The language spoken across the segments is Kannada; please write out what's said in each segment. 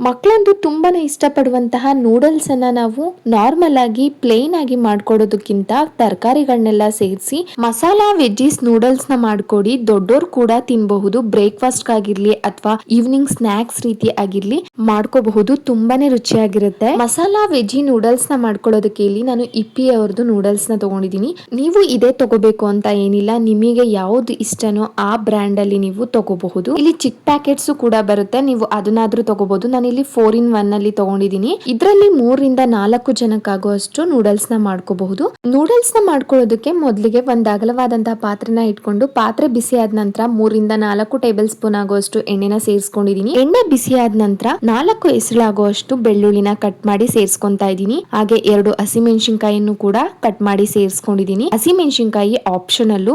ಮಕ್ಕಳಂತೂ ತುಂಬಾನೇ ಇಷ್ಟಪಡುವಂತಹ ನೂಡಲ್ಸ್ ಅನ್ನ ನಾವು ನಾರ್ಮಲ್ ಆಗಿ ಪ್ಲೇನ್ ಆಗಿ ಮಾಡ್ಕೊಡೋದಕ್ಕಿಂತ ತರಕಾರಿಗಳನ್ನೆಲ್ಲ ಸೇರಿಸಿ ಮಸಾಲಾ ವೆಜ್ಜೀಸ್ ನೂಡಲ್ಸ್ ನ ಮಾಡ್ಕೊಡಿ. ದೊಡ್ಡೋರು ಕೂಡ ತಿನ್ನಬಹುದು. ಬ್ರೇಕ್ಫಾಸ್ಟ್ ಆಗಿರ್ಲಿ ಅಥವಾ ಈವ್ನಿಂಗ್ ಸ್ನಾಕ್ಸ್ ರೀತಿ ಆಗಿರ್ಲಿ ಮಾಡ್ಕೋಬಹುದು. ತುಂಬಾನೇ ರುಚಿಯಾಗಿರುತ್ತೆ. ಮಸಾಲಾ ವೆಜ್ಜಿ ನೂಡಲ್ಸ್ ನ ಮಾಡ್ಕೊಳ್ಳೋದಕ್ಕೆ ಇಲ್ಲಿ ನಾನು ಇಪ್ಪಿ ಅವ್ರದ್ದು ನೂಡಲ್ಸ್ ನ ತಗೊಂಡಿದ್ದೀನಿ. ನೀವು ಇದೇ ತಗೋಬೇಕು ಅಂತ ಏನಿಲ್ಲ, ನಿಮಗೆ ಯಾವ್ದು ಇಷ್ಟನೋ ಆ ಬ್ರ್ಯಾಂಡ್ ಅಲ್ಲಿ ನೀವು ತಗೋಬಹುದು. ಇಲ್ಲಿ ಚಿಕ್ಕ ಪ್ಯಾಕೆಟ್ಸ್ ಕೂಡ ಬರುತ್ತೆ, ನೀವು ಅದನ್ನಾದ್ರೂ ತಗೋಬಹುದು. ಇಲ್ಲಿ 4-in-1 ಅಲ್ಲಿ ತಗೊಂಡಿದ್ದೀನಿ. ಇದರಲ್ಲಿ 3-4 ಜನಕ್ಕಾಗುವಷ್ಟು ನೂಡಲ್ಸ್ ನ ಮಾಡ್ಕೋಬಹುದು. ನೂಡಲ್ಸ್ ನ ಮಾಡ್ಕೊಳ್ಳೋದಕ್ಕೆ ಮೊದಲಿಗೆ ಒಂದು ಅಗಲವಾದಂತಹ ಪಾತ್ರೆನ ಇಟ್ಕೊಂಡು ಪಾತ್ರೆ ಬಿಸಿ ಆದ ನಂತರ 3-4 ಟೇಬಲ್ ಸ್ಪೂನ್ ಆಗುವಷ್ಟು ಎಣ್ಣೆನ ಸೇರಿಸ್ಕೊಂಡಿದೀನಿ. ಎಣ್ಣೆ ಬಿಸಿ ಆದ ನಂತರ 4 ಎಸಳಾಗುವಷ್ಟು ಬೆಳ್ಳುಳ್ಳಿನ ಕಟ್ ಮಾಡಿ ಸೇರಿಸ್ಕೊಂತಾ ಇದ್ದೀನಿ. ಹಾಗೆ 2 ಹಸಿಮೆಣಸಿನಕಾಯಿಯನ್ನು ಕೂಡ ಕಟ್ ಮಾಡಿ ಸೇರಿಸ್ಕೊಂಡಿದ್ದೀನಿ. ಹಸಿಮೆಣಸಿನಕಾಯಿ ಆಪ್ಷನಲ್.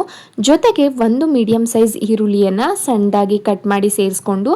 ಜೊತೆಗೆ 1 ಮೀಡಿಯಂ ಸೈಜ್ ಈರುಳ್ಳಿಯನ್ನ ಸಣ್ಣದಾಗಿ ಕಟ್ ಮಾಡಿ ಸೇರಿಸ್ಕೊಂಡು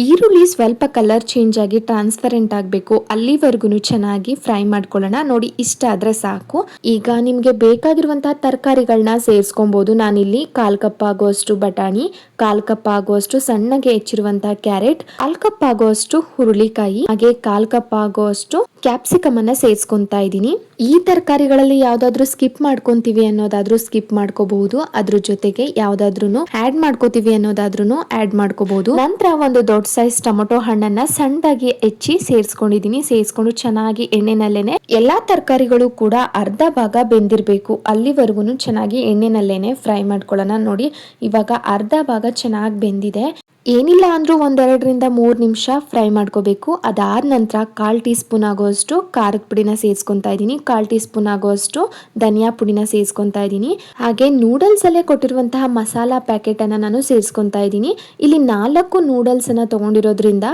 ಈರುಳ್ಳಿ ಸ್ವಲ್ಪ ಕಲರ್ ಚೇಂಜ್ ಆಗಿ ಟ್ರಾನ್ಸ್ಪರೆಂಟ್ ಆಗಬೇಕು, ಅಲ್ಲಿವರೆಗೂ ಚೆನ್ನಾಗಿ ಫ್ರೈ ಮಾಡ್ಕೊಳ್ಳೋಣ. ನೋಡಿ, ಇಷ್ಟ ಆದ್ರೆ ಸಾಕು. ಈಗ ನಿಮ್ಗೆ ಬೇಕಾಗಿರುವಂತಹ ತರಕಾರಿಗಳನ್ನ ಸೇರಿಸ್ಕೊಬಹುದು. ನಾನಿಲ್ಲಿ 1/4 ಕಪ್ ಆಗುವಷ್ಟು ಬಟಾಣಿ, 1/4 ಕಪ್ ಆಗುವಷ್ಟು ಸಣ್ಣಗೆ ಹೆಚ್ಚಿರುವಂತಹ ಕ್ಯಾರೆಟ್, 1/4 ಕಪ್ ಆಗುವಷ್ಟು ಹುರುಳಿಕಾಯಿ, ಹಾಗೆ 1/4 ಕಪ್ ಆಗುವಷ್ಟು ಕ್ಯಾಪ್ಸಿಕಮ್ ಅನ್ನ ಸೇರಿಸ್ಕೊಂತಾ ಇದ್ದೀನಿ. ಈ ತರಕಾರಿಗಳಲ್ಲಿ ಯಾವ್ದಾದ್ರು ಸ್ಕಿಪ್ ಮಾಡ್ಕೊಂತೀವಿ ಅನ್ನೋದಾದ್ರೂ ಸ್ಕಿಪ್ ಮಾಡ್ಕೋಬಹುದು. ಅದ್ರ ಜೊತೆಗೆ ಯಾವ್ದಾದ್ರು ಆಡ್ ಮಾಡ್ಕೋತೀವಿ ಅನ್ನೋದಾದ್ರೂ ಆಡ್ ಮಾಡ್ಕೋಬಹುದು. ನಂತರ ಒಂದು ದೊಡ್ಡ ಸೈಜ್ ಟೊಮೊಟೊ ಹಣ್ಣನ್ನ ಸಣ್ಣದಾಗಿ ಹೆಚ್ಚಿ ಸೇರಿಸ್ಕೊಂಡಿದೀನಿ. ಸೇರಿಸ್ಕೊಂಡು ಚೆನ್ನಾಗಿ ಎಣ್ಣೆನಲ್ಲೇನೆ ಎಲ್ಲಾ ತರಕಾರಿಗಳು ಕೂಡ ಅರ್ಧ ಭಾಗ ಬೆಂದಿರ್ಬೇಕು, ಅಲ್ಲಿವರೆಗೂ ಚೆನ್ನಾಗಿ ಎಣ್ಣೆನಲ್ಲೇನೆ ಫ್ರೈ ಮಾಡ್ಕೊಳ್ಳೋಣ. ನೋಡಿ, ಇವಾಗ ಅರ್ಧ ಭಾಗ ಚೆನ್ನಾಗಿ ಬೆಂದಿದೆ. ಏನಿಲ್ಲ ಅಂದ್ರೂ 1-2-3 ನಿಮಿಷ ಫ್ರೈ ಮಾಡ್ಕೋಬೇಕು. ಅದಾದ ನಂತರ 1/4 ಟೀ ಸ್ಪೂನ್ ಆಗುವಷ್ಟು ಖಾರದ ಪುಡಿನ ಸೇರಿಸ್ಕೊಂತಾ ಇದ್ದೀನಿ. 1/4 ಟೀ ಸ್ಪೂನ್ ಆಗುವಷ್ಟು ಧನಿಯಾ ಪುಡಿನ ಸೇರಿಸ್ಕೊಂತಾ ಇದ್ದೀನಿ. ಹಾಗೆ ನೂಡಲ್ಸ್ ಅಲ್ಲೇ ಕೊಟ್ಟಿರುವಂತಹ ಮಸಾಲಾ ಪ್ಯಾಕೆಟ್ ಅನ್ನ ನಾನು ಸೇರಿಸ್ಕೊಂತಾ ಇದ್ದೀನಿ. ಇಲ್ಲಿ 4 ನೂಡಲ್ಸ್ ಅನ್ನ ತಗೊಂಡಿರೋದ್ರಿಂದ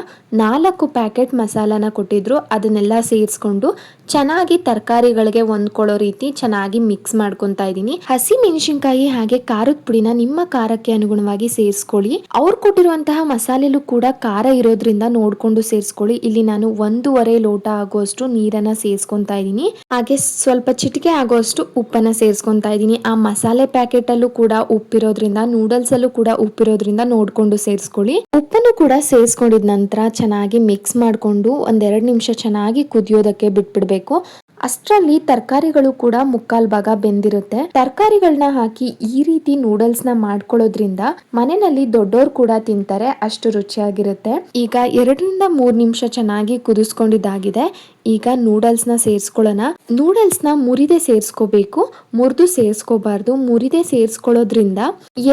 4 ಪ್ಯಾಕೆಟ್ ಮಸಾಲಾನ ಕೊಟ್ಟಿದ್ರು. ಅದನ್ನೆಲ್ಲ ಸೇರಿಸ್ಕೊಂಡು ಚೆನ್ನಾಗಿ ತರಕಾರಿಗಳಿಗೆ ಹೊಂದ್ಕೊಳ್ಳೋ ರೀತಿ ಚೆನ್ನಾಗಿ ಮಿಕ್ಸ್ ಮಾಡ್ಕೊಂತಾ ಇದ್ದೀನಿ. ಹಸಿ ಮೆಣಸಿನಕಾಯಿ ಹಾಗೆ ಖಾರದ ಪುಡಿನ ನಿಮ್ಮ ಖಾರಕ್ಕೆ ಅನುಗುಣವಾಗಿ ಸೇರಿಸ್ಕೊಳ್ಳಿ. ಅವ್ರು ಕೊಟ್ಟಿರುವಂತಹ ಮಸಾಲೆಲೂ ಕೂಡ ಖಾರ ಇರೋದ್ರಿಂದ ನೋಡ್ಕೊಂಡು ಸೇರಿಸ್ಕೊಳ್ಳಿ. ಇಲ್ಲಿ ನಾನು 1.5 ಲೋಟ ಆಗುವಷ್ಟು ನೀರನ್ನ ಸೇರಿಸ್ಕೊಂತಾ ಇದ್ದೀನಿ. ಹಾಗೆ ಸ್ವಲ್ಪ ಚಿಟಿಕೆ ಆಗುವಷ್ಟು ಉಪ್ಪನ್ನ ಸೇರಿಸ್ಕೊಂತಾ ಇದ್ದೀನಿ. ಆ ಮಸಾಲೆ ಪ್ಯಾಕೆಟ್ ಅಲ್ಲೂ ಕೂಡ ಉಪ್ಪಿರೋದ್ರಿಂದ, ನೂಡಲ್ಸ್ ಅಲ್ಲೂ ಕೂಡ ಉಪ್ಪಿರೋದ್ರಿಂದ ನೋಡ್ಕೊಂಡು ಸೇರಿಸ್ಕೊಳ್ಳಿ. ಉಪ್ಪನ್ನು ಕೂಡ ಸೇರಿಸ್ಕೊಂಡಿದ ನಂತರ ಚೆನ್ನಾಗಿ ಮಿಕ್ಸ್ ಮಾಡ್ಕೊಂಡು 1-2 ನಿಮಿಷ ಚೆನ್ನಾಗಿ ಕುದಿಯೋದಕ್ಕೆ ಬಿಟ್ಬಿಡ್ಬೇಕು. ಅಷ್ಟರಲ್ಲಿ ತರಕಾರಿಗಳು ಕೂಡ 1/4 ಭಾಗ ಬೆಂದಿರುತ್ತೆ. ತರಕಾರಿಗಳನ್ನ ಹಾಕಿ ಈ ರೀತಿ ನೂಡಲ್ಸ್ ನ ಮಾಡ್ಕೊಳ್ಳೋದ್ರಿಂದ ಮನೆಯಲ್ಲಿ ದೊಡ್ಡೋರು ಕೂಡ ತಿಂತಾರೆ, ಅಷ್ಟು ರುಚಿಯಾಗಿರುತ್ತೆ. ಈಗ 2-3 ನಿಮಿಷ ಚೆನ್ನಾಗಿ ಕುದಿಸ್ಕೊಂಡಿದ್ದಾಗಿದೆ. ಈಗ ನೂಡಲ್ಸ್ ನ ಸೇರಿಸ್ಕೊಳ್ಳೋಣ. ನೂಡಲ್ಸ್ ನ ಮುರಿದೆ ಸೇರಿಸ್ಕೋಬೇಕು, ಮುರಿದು ಸೇರಿಸ್ಕೋಬಾರ್ದು. ಮುರಿದೆ ಸೇರಿಸ್ಕೊಳ್ಳೋದ್ರಿಂದ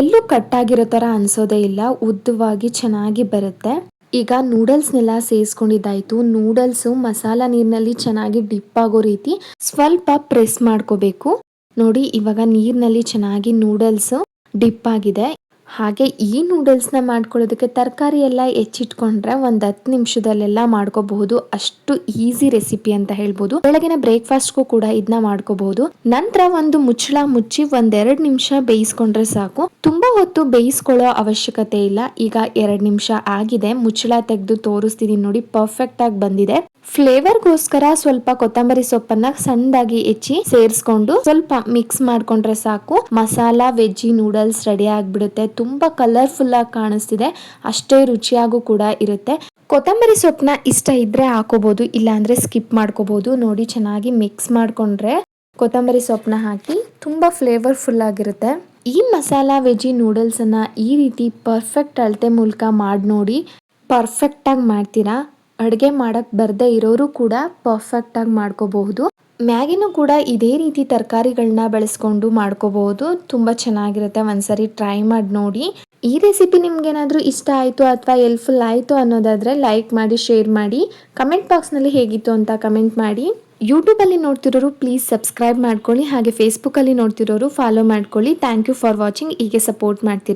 ಎಲ್ಲೂ ಕಟ್ಟಾಗಿರೋ ತರ ಅನ್ಸೋದೇ ಇಲ್ಲ, ಉದ್ದವಾಗಿ ಚೆನ್ನಾಗಿ ಬರುತ್ತೆ. ಈಗ ನೂಡಲ್ಸ್ನೆಲ್ಲ ಸೇರಿಸ್ಕೊಂಡಿದ್ದಾಯ್ತು. ನೂಡಲ್ಸ್ ಮಸಾಲಾ ನೀರಿನಲ್ಲಿ ಚೆನ್ನಾಗಿ ಡಿಪ್ ಆಗೋ ರೀತಿ ಸ್ವಲ್ಪ ಪ್ರೆಸ್ ಮಾಡ್ಕೋಬೇಕು. ನೋಡಿ, ಇವಾಗ ನೀರಿನಲ್ಲಿ ಚೆನ್ನಾಗಿ ನೂಡಲ್ಸ್ ಡಿಪ್ ಆಗಿದೆ. ಹಾಗೆ ಈ ನೂಡಲ್ಸ್ ನ ಮಾಡ್ಕೊಳ್ಳೋದಕ್ಕೆ ತರಕಾರಿ ಎಲ್ಲ ಹೆಚ್ಚಿಟ್ಕೊಂಡ್ರೆ 10 ನಿಮಿಷದಲ್ಲೆಲ್ಲ ಮಾಡ್ಕೋಬಹುದು. ಅಷ್ಟು ಈಸಿ ರೆಸಿಪಿ ಅಂತ ಹೇಳ್ಬೋದು. ಬೆಳಗಿನ ಬ್ರೇಕ್ಫಾಸ್ಟ್ಗೂ ಕೂಡ ಇದನ್ನ ಮಾಡ್ಕೋಬಹುದು. ನಂತರ ಒಂದು ಮುಚ್ಚಳ ಮುಚ್ಚಿ 1-2 ನಿಮಿಷ ಬೇಯಿಸ್ಕೊಂಡ್ರೆ ಸಾಕು. ತುಂಬಾ ಹೊತ್ತು ಬೇಯಿಸ್ಕೊಳ್ಳೋ ಅವಶ್ಯಕತೆ ಇಲ್ಲ. ಈಗ 2 ನಿಮಿಷ ಆಗಿದೆ. ಮುಚ್ಚಳ ತೆಗೆದು ತೋರಿಸ್ತಿದೀನಿ ನೋಡಿ, ಪರ್ಫೆಕ್ಟ್ ಆಗಿ ಬಂದಿದೆ. ಫ್ಲೇವರ್ಗೋಸ್ಕರ ಸ್ವಲ್ಪ ಕೊತ್ತಂಬರಿ ಸೊಪ್ಪನ್ನ ಸಣ್ಣದಾಗಿ ಹೆಚ್ಚಿ ಸೇರಿಸ್ಕೊಂಡು ಸ್ವಲ್ಪ ಮಿಕ್ಸ್ ಮಾಡ್ಕೊಂಡ್ರೆ ಸಾಕು. ಮಸಾಲಾ ವೆಜ್ಜಿ ನೂಡಲ್ಸ್ ರೆಡಿ ಆಗ್ಬಿಡುತ್ತೆ. ತುಂಬಾ ಕಲರ್ಫುಲ್ ಆಗಿ ಕಾಣಿಸ್ತಿದೆ, ಅಷ್ಟೇ ರುಚಿಯಾಗೂ ಕೂಡ ಇರುತ್ತೆ. ಕೊತ್ತಂಬರಿ ಸೊಪ್ಪನ್ನ ಇಷ್ಟ ಇದ್ರೆ ಹಾಕೋಬಹುದು, ಇಲ್ಲ ಅಂದ್ರೆ ಸ್ಕಿಪ್ ಮಾಡ್ಕೋಬಹುದು. ನೋಡಿ, ಚೆನ್ನಾಗಿ ಮಿಕ್ಸ್ ಮಾಡ್ಕೊಂಡ್ರೆ ಕೊತ್ತಂಬರಿ ಸೊಪ್ಪನ್ನ ಹಾಕಿ ತುಂಬಾ ಫ್ಲೇವರ್ಫುಲ್ ಆಗಿರುತ್ತೆ. ಈ ಮಸಾಲಾ ವೆಜ್ಜಿ ನೂಡಲ್ಸ್ ಅನ್ನ ಈ ರೀತಿ ಪರ್ಫೆಕ್ಟ್ ಅಳತೆ ಮೂಲಕ ಮಾಡಿ ನೋಡಿ, ಪರ್ಫೆಕ್ಟ್ ಆಗಿ ಮಾಡ್ತೀರಾ. ಅಡುಗೆ ಮಾಡಕ್ ಬರ್ದೇ ಇರೋರು ಕೂಡ ಪರ್ಫೆಕ್ಟ್ ಆಗಿ ಮಾಡ್ಕೋಬಹುದು. ಮ್ಯಾಗಿನೂ ಕೂಡ ಇದೇ ರೀತಿ ತರಕಾರಿಗಳನ್ನ ಬೆಳೆಸ್ಕೊಂಡು ಮಾಡ್ಕೋಬಹುದು. ತುಂಬಾ ಚೆನ್ನಾಗಿರುತ್ತೆ. ಒಂದ್ಸರಿ ಟ್ರೈ ಮಾಡಿ ನೋಡಿ. ಈ ರೆಸಿಪಿ ನಿಮ್ಗೇನಾದ್ರೂ ಇಷ್ಟ ಆಯಿತು ಅಥವಾ ಹೆಲ್ಪ್ಫುಲ್ ಆಯಿತು ಅನ್ನೋದಾದ್ರೆ ಲೈಕ್ ಮಾಡಿ, ಶೇರ್ ಮಾಡಿ, ಕಮೆಂಟ್ ಬಾಕ್ಸ್ನಲ್ಲಿ ಹೇಗಿತ್ತು ಅಂತ ಕಮೆಂಟ್ ಮಾಡಿ. ಯೂಟ್ಯೂಬಲ್ಲಿ ನೋಡ್ತಿರೋರು ಪ್ಲೀಸ್ ಸಬ್ಸ್ಕ್ರೈಬ್ ಮಾಡ್ಕೊಳ್ಳಿ. ಹಾಗೆ ಫೇಸ್ಬುಕ್ಕಲ್ಲಿ ನೋಡ್ತಿರೋರು ಫಾಲೋ ಮಾಡ್ಕೊಳ್ಳಿ. Thank you for watching. ಹೀಗೆ ಸಪೋರ್ಟ್ ಮಾಡ್ತೀರಿ.